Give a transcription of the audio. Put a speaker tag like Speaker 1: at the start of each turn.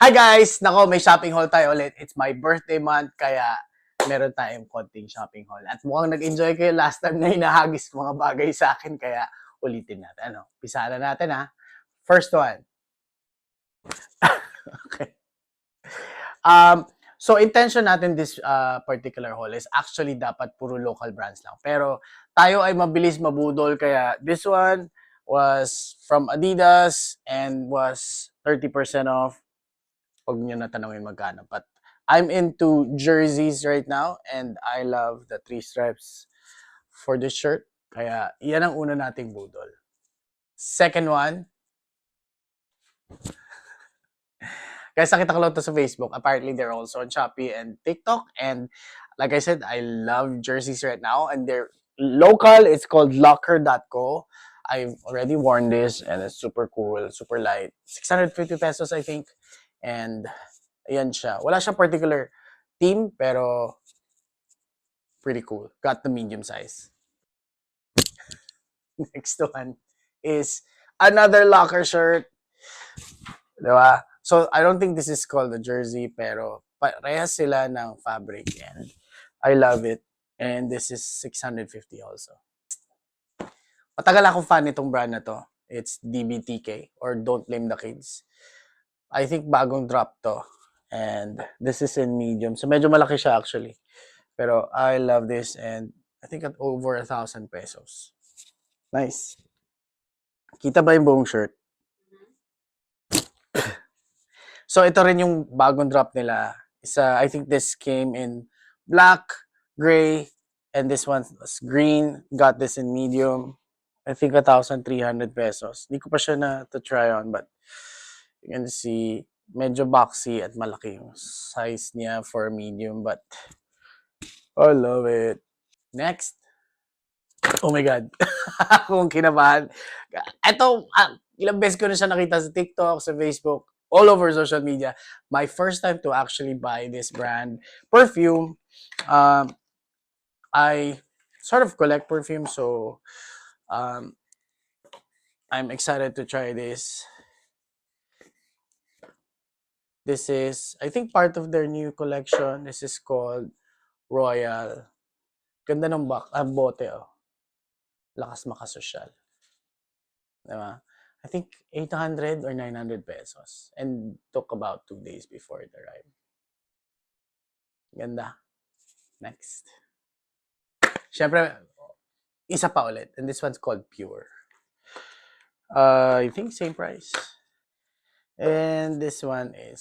Speaker 1: Hi guys! Nako, may shopping haul tayo ulit. It's my birthday month, kaya meron tayong konting shopping haul. At mukhang nag-enjoy kayo last time na hinahagis mga bagay sa akin, kaya ulitin natin. Umpisa na natin ha. First one. Okay. So intention natin this particular haul is actually dapat puro local brands lang. Pero tayo ay mabilis mabudol, kaya this one was from Adidas and was 30% off. Huwag nyo na tanongin magkano. But I'm into jerseys right now and I love the 3 stripes for this shirt. Kaya yan ang una nating budol. Second one, guys, nakita ko lang to sa Facebook. Apparently, they're also on Shopee and TikTok. And like I said, I love jerseys right now. And they're local. It's called locker.co. I've already worn this and it's super cool, super light. 650 pesos, I think. And ayan siya. Wala siyang particular theme, pero pretty cool. Got the medium size. Next one is another locker shirt. Diba? So, I don't think this is called a jersey, pero parehas sila ng fabric and I love it. And this is 650 also. Matagal akong fan nitong brand na to. It's DBTK or Don't Blame the Kids. I think bagong drop to. And this is in medium. So, medyo malaki siya actually. Pero I love this and I think at over 1,000 pesos. Nice. Kita ba yung buong shirt? So, ito rin yung bagong drop nila. I think this came in black, gray, and this one was green. Got this in medium. I think 1,300 pesos. Hindi ko pa siya na to try on, but you can see medyo boxy at malaki yung size niya for medium, but I love it. Next. Oh my God. Kung kinabahan. Ito, ilang beses ko na siya nakita sa TikTok, sa Facebook, all over social media. My first time to actually buy this brand perfume. I sort of collect perfume, so I'm excited to try this. This is, I think, part of their new collection. This is called Royal. Ganda ng bote, oh. Lakas makasosyal. Diba? I think 800 or 900 pesos. And took about 2 days before it arrived. Ganda. Next. Siyempre, isa pa ulit. And this one's called Pure. I think same price. And this one is